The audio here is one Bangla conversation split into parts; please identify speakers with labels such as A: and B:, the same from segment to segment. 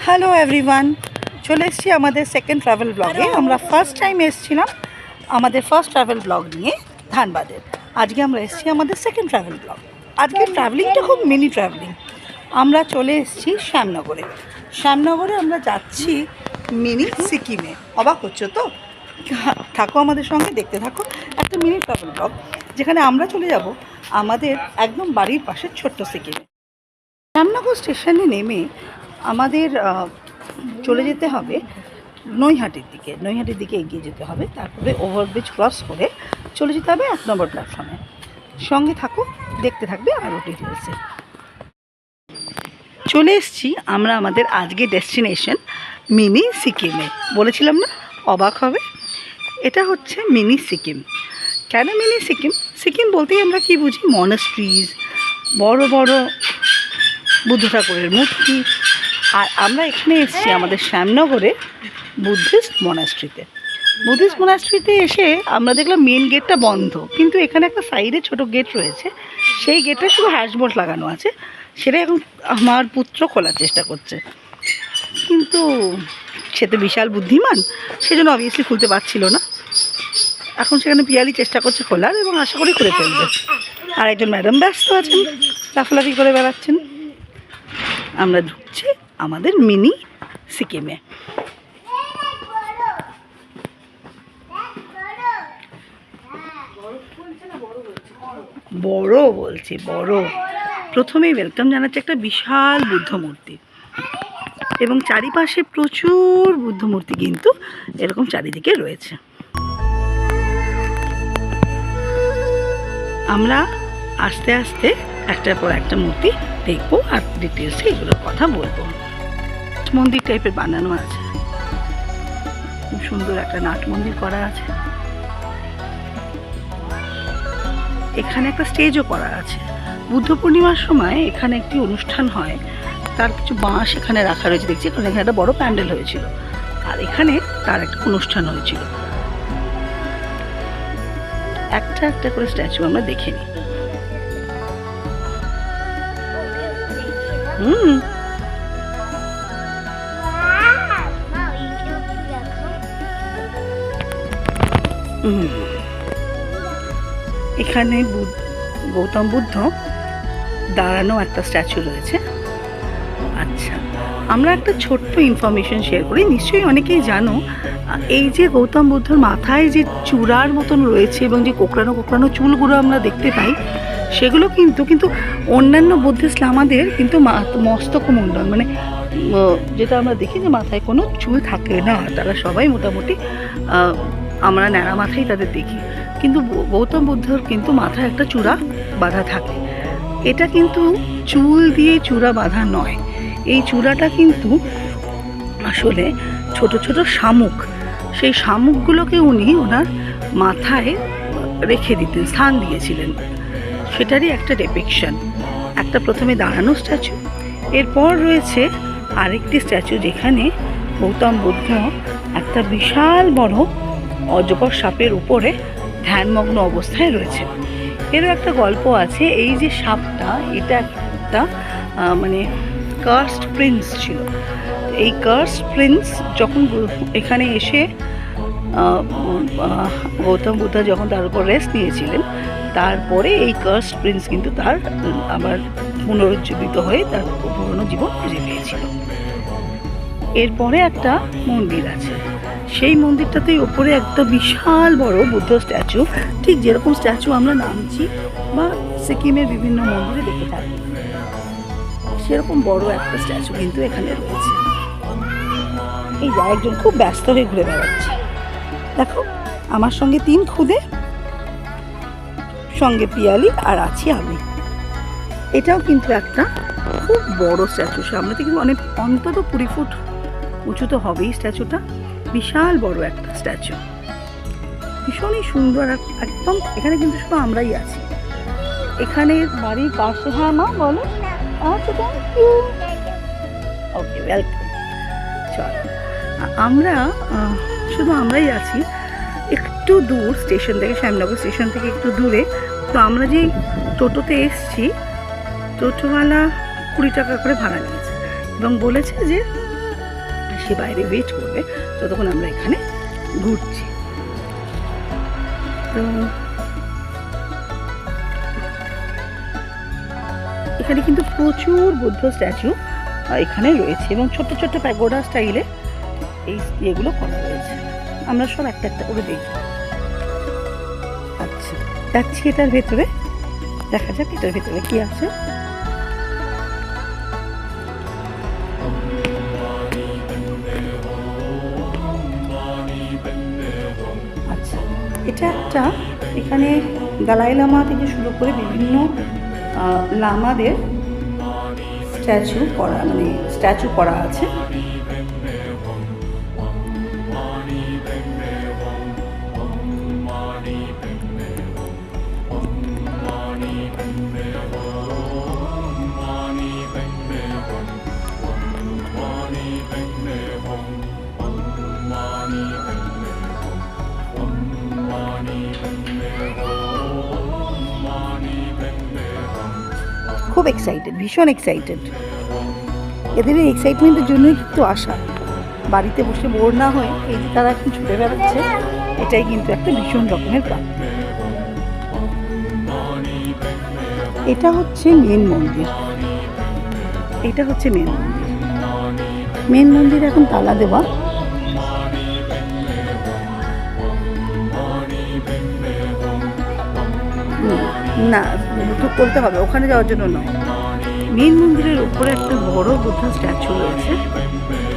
A: হ্যালো এভরিওয়ান, চলে এসেছি আমাদের সেকেন্ড ট্রাভেল ব্লগে। আমরা ফার্স্ট টাইম এসেছিলাম আমাদের ফার্স্ট ট্রাভেল ব্লগ নিয়ে ধানবাদের। আজকে আমরা এসেছি আমাদের সেকেন্ড ট্রাভেল ব্লগ। আজকে ট্রাভেলিংটা খুব মিনি ট্রাভেলিং। আমরা চলে এসেছি শ্যামনগরে। শ্যামনগরে আমরা যাচ্ছি মিনি সিকিমে। অবাক হচ্ছে তো? থাকো আমাদের সঙ্গে, দেখতে থাকো একটা মিনি ট্রাভেল ব্লগ, যেখানে আমরা চলে যাব আমাদের একদম বাড়ির পাশে ছোট্ট সিকিমে। শ্যামনগর স্টেশনে নেমে আমাদের চলে যেতে হবে নৈহাটির দিকে এগিয়ে যেতে হবে। তারপরে ওভারব্রিজ ক্রস করে চলে যেতে হবে 1 নম্বর প্ল্যাটফর্মে। সঙ্গে থাকো, দেখতে থাকবে আরও ডিটেলসে। চলে এসেছি আমরা আমাদের আজকে ডেস্টিনেশন মিনি সিকিমে। বলেছিলাম না অবাক হবে? এটা হচ্ছে মিনি সিকিম। কেন মিনি সিকিম? সিকিম বলতেই আমরা কি বুঝি? মনাস্ট্রিজ, বড় বড় বুদ্ধ ঠাকুরের মূর্তি। আর আমরা এখানে এসেছি আমাদের শ্যামনগরে বুদ্ধিস্ট মনাস্ট্রিতে এসে আমরা দেখলাম মেন গেটটা বন্ধ, কিন্তু এখানে একটা সাইডে ছোট গেট রয়েছে। সেই গেটে শুধু হ্যাশবোর্ড লাগানো আছে। সেটা এখন আমার পুত্র খোলার চেষ্টা করছে, কিন্তু সে তো বিশাল বুদ্ধিমান, সেজন্য অবভিয়াসলি খুলতে পারছিল না। এখন সেখানে পিয়ালি চেষ্টা করছে খোলার, এবং আশা করি খুলে ফেলবে। আর একজন ম্যাডাম ব্যস্ত আছেন, লাফালাফি করে বেড়াচ্ছেন। আমরা ঢুকছি আমাদের মিনি সিকিমে। বড় বলছি, বড়। প্রথমেই ওয়েলকাম জানাচ্ছে একটা বিশাল বুদ্ধ মূর্তি, এবং চারিপাশে প্রচুর বুদ্ধ মূর্তি কিন্তু এরকম চারিদিকে রয়েছে। আমরা আস্তে আস্তে একটার পর একটা মূর্তি দেখবো আর ডিটেলসে এগুলোর কথা বলবো। মন্দির টাইপের বানানো আছে, খুব সুন্দর একটা নাট মন্দির করা আছে। এখানে একটা স্টেজও করা আছে। বুদ্ধ পূর্ণিমার সময় এখানে একটি অনুষ্ঠান হয়, তার কিছু বাঁশ এখানে রাখা রয়েছে দেখছি, কারণ এখানে একটা বড় প্যান্ডেল হয়েছিল, আর এখানে তার একটা অনুষ্ঠান হয়েছিল। একটা একটা করে স্ট্যাচু আমরা দেখে নিই। এখানে গৌতম বুদ্ধ দাঁড়ানো একটা স্ট্যাচু রয়েছে। আচ্ছা, আমরা একটা ছোট্ট ইনফরমেশন শেয়ার করি, নিশ্চয়ই অনেকেই জানো। এই যে গৌতম বুদ্ধর মাথায় যে চূড়ার মতন রয়েছে এবং যে কোকড়ানো কোকড়ানো চুলগুলো আমরা দেখতে পাই, সেগুলো কিন্তু অন্যান্য বুদ্ধিস্ট লামাদের কিন্তু মস্তকমণ্ডল, মানে যেটা আমরা দেখি যে মাথায় কোনো চুল থাকে না, তারা সবাই মোটামুটি আমরা ন্যাড়া মাথায় তাদের দেখি। কিন্তু গৌতম বুদ্ধর কিন্তু মাথায় একটা চূড়া বাঁধা থাকে। এটা কিন্তু চুল দিয়ে চূড়া বাঁধা নয়, এই চূড়াটা কিন্তু আসলে ছোট ছোট শামুক। সেই শামুকগুলোকে উনি ওনার মাথায় রেখে দিতেন, স্থান দিয়েছিলেন। সেটারই একটা ডেপিকশন। একটা প্রথমে দাঁড়ানো স্ট্যাচু, এরপর রয়েছে আরেকটি স্ট্যাচু যেখানে গৌতম বুদ্ধ একটা বিশাল বড় অজগর সাপের উপরে ধ্যানমগ্ন অবস্থায় রয়েছে। এরও একটা গল্প আছে। এই যে সাপটা, এটা একটা মানে কার্সড প্রিন্স ছিল। এই কার্সড প্রিন্স যখন এখানে এসে গৌতম বুদ্ধ যখন তার উপর রেস্ট নিয়েছিলেন, তারপরে এই কার্সড প্রিন্স কিন্তু তার আবার পুনরুজ্জীবিত হয়ে তার পুরনো জীবন খুঁজে পেয়েছিল। এরপরে একটা মন্দির আছে, সেই মন্দিরটাতেই ওপরে একটা বিশাল বড় বুদ্ধ স্ট্যাচু, ঠিক যেরকম স্ট্যাচু আমরা নামছি বা সিকিমের বিভিন্ন মন্দিরে দেখে থাকি, সেরকম বড় একটা স্ট্যাচু কিন্তু এখানে রয়েছে। এই যে একজন খুব ব্যস্ত হয়ে ঘুরে বেড়াচ্ছে, দেখো আমার সঙ্গে 3 খুদে, সঙ্গে পিয়ালি, আর আছি আমি। এটাও কিন্তু একটা খুব বড় স্ট্যাচু, সামনে থেকে অনেক অন্তত 20 ফুট উঁচু তো হবেই স্ট্যাচুটা। বিশাল বড় একটা স্ট্যাচু, ভীষণই সুন্দর। একদম এখানে কিন্তু শুধু আমরাই আছি। এখানে বাড়ির পাশে, হ্যাঁ মা বলো। আচ্ছা, থ্যাংক ইউ, ওকে, ওয়েলকাম। চল, আমরা শুধু আমরাই আছি। একটু দূর স্টেশন থেকে, শ্যামনগর স্টেশন থেকে একটু দূরে। তো আমরা যে টোটোতে এসছি, টোটোওয়ালা 20 টাকা করে ভাড়া নিয়েছে, এবং বলেছে যে সে বাইরে ওয়েট করবে যতক্ষণ আমরা এখানে ঘুরছি। তো এখানে কিন্তু প্রচুর বুদ্ধ স্ট্যাচু এখানে রয়েছে এবং ছোট্ট ছোট্ট প্যাগোডা স্টাইলে এই ইয়েগুলো করা রয়েছে। আমরা সব একটা একটা করে দেখি। আচ্ছা, যাচ্ছি এটার ভেতরে, দেখা যাক এটার ভেতরে কি আছে। আচ্ছা, এটা একটা এখানে দালাই লামা থেকে শুরু করে বিভিন্ন লামাদের স্ট্যাচু করা আছে। খুব এক্সাইটেড, ভীষণ এক্সাইটেড। এদের এই এক্সাইটমেন্টের জন্যই কিন্তু আসা, বাড়িতে বসে বোর না হয়ে এই যে তারা এখন ছুটে বেড়াচ্ছে, এটাই কিন্তু একটা ভীষণ রকমের প্রাপ্তি। এটা হচ্ছে মেন মন্দির, এটা হচ্ছে মেন মন্দির। মেন মন্দির এখন তালা দেওয়া। না, ব্লুটুথ করতে হবে, ওখানে যাওয়ার জন্য নয়। মেন মন্দিরের উপরে একটা বড় বুদ্ধ স্ট্যাচু রয়েছে,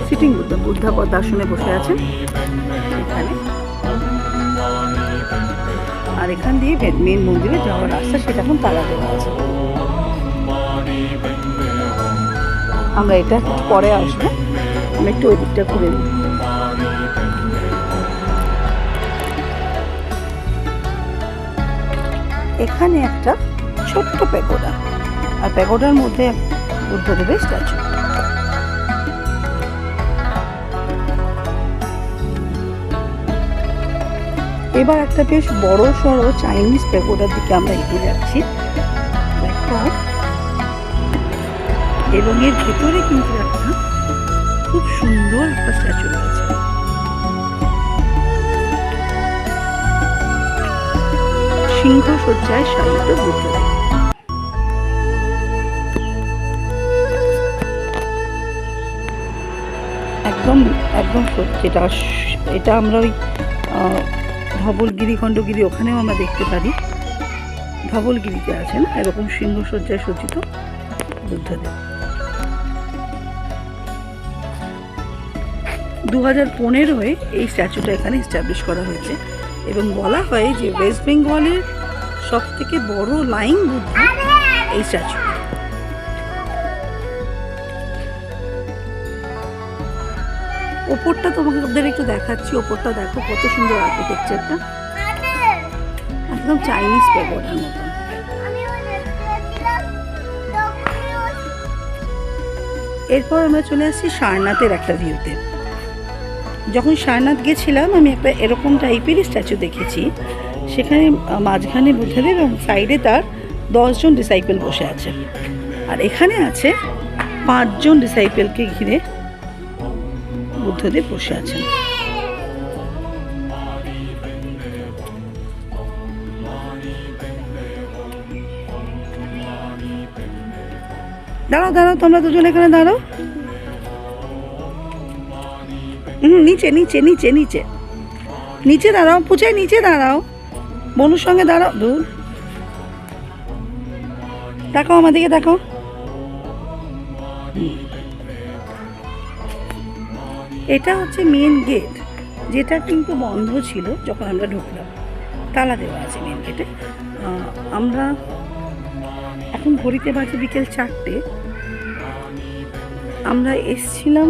A: সিটিং বুদ্ধা পদ্মাসনে বসে আছেন এখানে। আর এখান দিয়ে মেন মন্দিরে যাওয়ার রাস্তা, সেটা এখন তালা দেওয়া আছে। আমরা এটা পরে আসবো, আমরা একটু ওই দিকটা ঘুরে নিই। এখানে একটা ছোট্ট প্যাগোডা, আর প্যাগোডার মধ্যে বুদ্ধদেবের স্ট্যাচু। এবার একটা বেশ বড় সড়ো চাইনিজ প্যাগোডার দিকে আমরা এগিয়ে যাচ্ছি। দেখো, এবং এর ভেতরে কিন্তু একটা খুব সুন্দর একটা স্ট্যাচু রয়েছে। সিংহ সজ্জায় শায়িত বুদ্ধদেব। একদম একদম সত্যি। এটা আমরা ওই ধবলগিরি, খণ্ডগিরি, ওখানেও আমরা দেখতে পারি। ধবলগিরিতে আছেন এরকম সিংহ সজ্জায় সজ্জিত বুদ্ধদেব। 2015-এ এই স্ট্যাচুটা এখানে এস্টাবলিশ করা হয়েছে এবং বলা হয় যে ওয়েস্ট বেঙ্গলের সব থেকে বড় লাইং বুদ্ধ এই স্ট্যাচু। ওপরটা তোমাদের একটু দেখাচ্ছি, ওপরটা দেখো কত সুন্দর আর্কিটেকচারটা, একদম চাইনিজ প্যাগোডার মতো। এরপর আমরা চলে আসছি সারনাথের একটা ভিউতে। যখন সারনাথ গেছিলাম আমি একটা এরকম টাইপেরই স্ট্যাচু দেখেছি। সেখানে মাঝখানে বুদ্ধদেব এবং সাইডে তার 10 জন ডিসাইপল বসে আছে, আর এখানে আছে 5 জন ডিসাইপলকে ঘিরে বুদ্ধদেব বসে আছেন। দাঁড়াও দাঁড়াও, তোমরা দুজন এখানে দাঁড়াও। নিচে নিচে নিচে নিচে নিচে দাঁড়াও, পুচাই নিচে দাঁড়াও, বনুর সঙ্গে দাঁড়াও। দূর দেখো, আমাদেরকে দেখো। এটা হচ্ছে মেন গেট, যেটা কিন্তু বন্ধ ছিল যখন আমরা ঢুকলাম, তালা দেওয়া আছে মেন গেটে। আমরা এখন ঘড়িতে বাজে বিকেল 4টে, আমরা এসছিলাম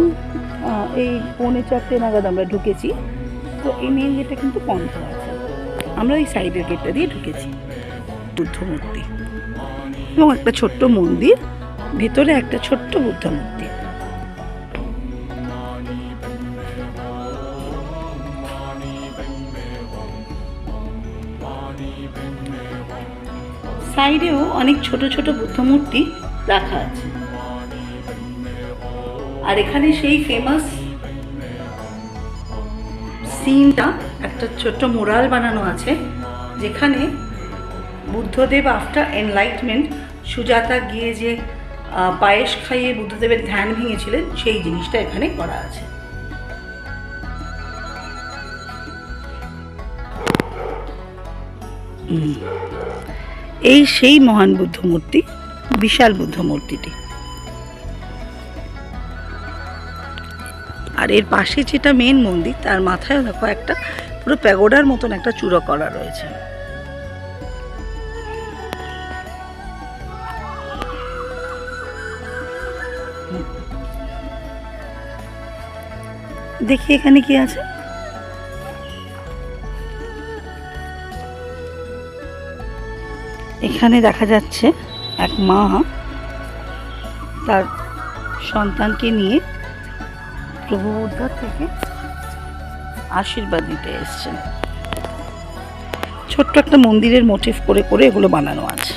A: এই 3:45 নাগাদ আমরা ঢুকেছি। তো এই মেন গেটটা কিন্তু বন্ধ আছে, আমরা এই সাইডের গেটটা দিয়ে ঢুকেছি। বুদ্ধ মূর্তি এবং একটা ছোট্ট মন্দির, ভেতরে একটা ছোট্ট বুদ্ধ মূর্তি। সাইডেও অনেক ছোট ছোট বুদ্ধ মূর্তি রাখা আছে। আর এখানে সেই ফেমাস সিনটা একটা ছোট্ট মুরাল বানানো আছে, যেখানে বুদ্ধদেব আফটার এনলাইটমেন্ট সুজাতা গিয়ে যে পায়েস খাইয়ে বুদ্ধদেবের ধ্যান ভেঙেছিলেন সেই জিনিসটা এখানে করা আছে। এই সেই মহান বুদ্ধ মূর্তি, বিশাল বুদ্ধ মূর্তিটি। আর এর পাশে যেটা মেন মন্দির, তার মাথায় দেখো একটা পুরো প্যাগোডার মতন একটা চূড়া করা রয়েছে। দেখি এখানে কি আছে। এখানে দেখা যাচ্ছে এক মা তার সন্তানকে নিয়ে প্রভু বুদ্ধর থেকে আশীর্বাদ নিতে এসছেন। ছোট্ট একটা মন্দিরের মোটিভ করে করে এগুলো বানানো আছে।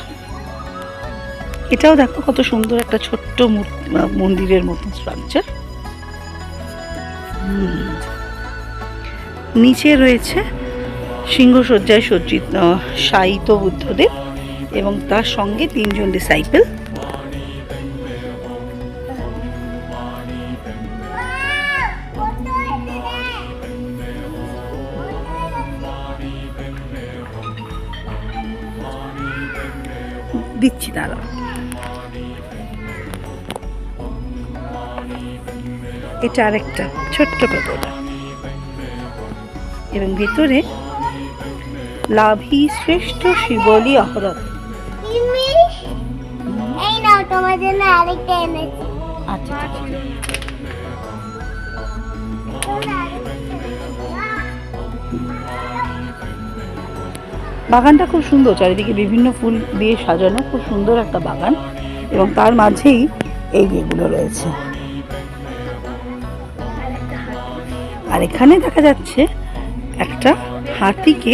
A: এটাও দেখো কত সুন্দর একটা ছোট্ট মন্দিরের মতো স্ট্রাকচার। নিচে রয়েছে সিংহসজ্জায় সজ্জিত শায়িত বুদ্ধদেব এবং তার সঙ্গে 3 জন ডিসাইপল। দিচ্ছি তারা। এটা আরেকটা ছোট্ট পেগোডা এবং ভেতরে লাভি শ্রেষ্ঠ শিবলি অহরত।
B: এই নাও তোমার জন্য আরেকটা এনেছি।
A: আচ্ছা ঠিক আছে। বাগানটা খুব সুন্দর, চারিদিকে বিভিন্ন ফুল দিয়ে সাজানো, খুব সুন্দর একটা বাগান এবং তার মাঝেই এই যেগুলো রয়েছে। আর এখানে দেখা যাচ্ছে একটা হাতিকে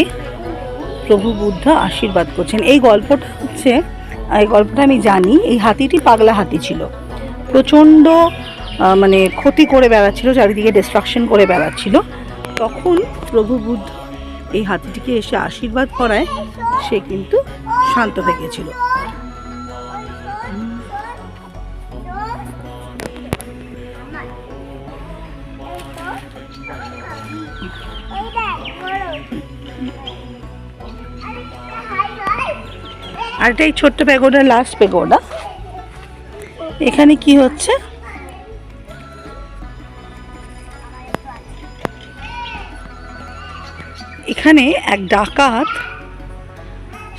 A: প্রভু বুদ্ধ আশীর্বাদ করছেন। এই গল্পটা হচ্ছে, এই গল্পটা আমি জানি, এই হাতিটি পাগলা হাতি ছিল, প্রচণ্ড মানে ক্ষতি করে বেড়াচ্ছিল, চারিদিকে ডিস্ট্রাকশন করে বেড়াচ্ছিল। তখন প্রভু বুদ্ধ এই হাতিটিকে এসে আশীর্বাদ করায় সে কিন্তু শান্ত হয়ে গেছিল। আর এটাই ছোট্ট প্যাগোডা, লাস্ট প্যাগোডা। এখানে কি হচ্ছে, এখানে এক ডাকাত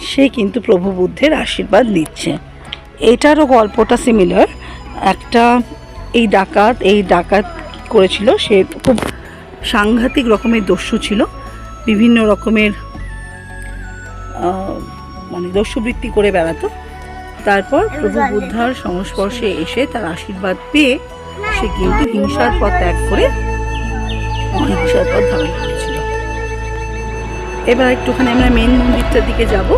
A: সে কিন্তু প্রভু বুদ্ধের আশীর্বাদ নিচ্ছে। এটারও গল্পটা সিমিলার। একটা এই ডাকাত করেছিল, সে খুব সাংঘাতিক রকমের দস্যু ছিল, বিভিন্ন রকমের মানে দস্যুবৃত্তি করে বেড়াতো। তারপর প্রভু বুদ্ধার সংস্পর্শে এসে তার আশীর্বাদ পেয়ে সে কিন্তু হিংসার পথ ত্যাগ করে অহিংসার পথ ধারণ করেছিল। এবার একটুখানি আমরা মেন মন্দিরটার দিকে যাব।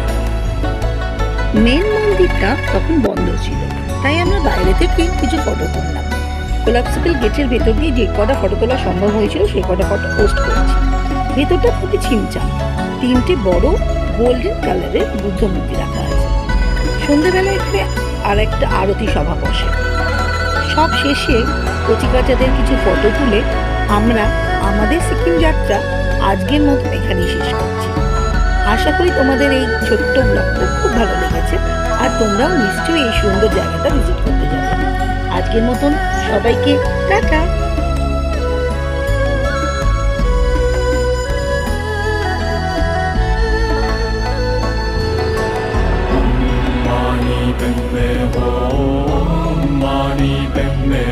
A: মেন মন্দিরটা তখন বন্ধ ছিল, তাই আমরা বাইরে থেকে কিছু ফটো তুললাম। কোলাপসিবল গেটের ভেতর দিয়ে যে কটা ফটো তোলা সম্ভব হয়েছিল সেই কটা ফটো পোস্ট করেছি। ভেতরটা খুবই ছিমছাম, 3টে বড় গোল্ডেন কালারের বুদ্ধ মূর্তি রাখা আছে। সন্ধ্যেবেলা এখানে আর একটা আরতি সভা বসে। সব শেষে কচিকাচাদের কিছু ফটো তুলে আমরা আমাদের সিকিম যাত্রা আজকের মতো এখানেই শেষ করছি। আশা করি তোমাদের এই ছোট্ট ব্লগটা খুব ভালো লেগেছে আর তোমরাও নিশ্চয়ই এই সুন্দর জায়গাটা ভিজিট করতে যাবে। আজকের মতন সবাইকে tata.
C: Mani Padme Hum, Mani Padme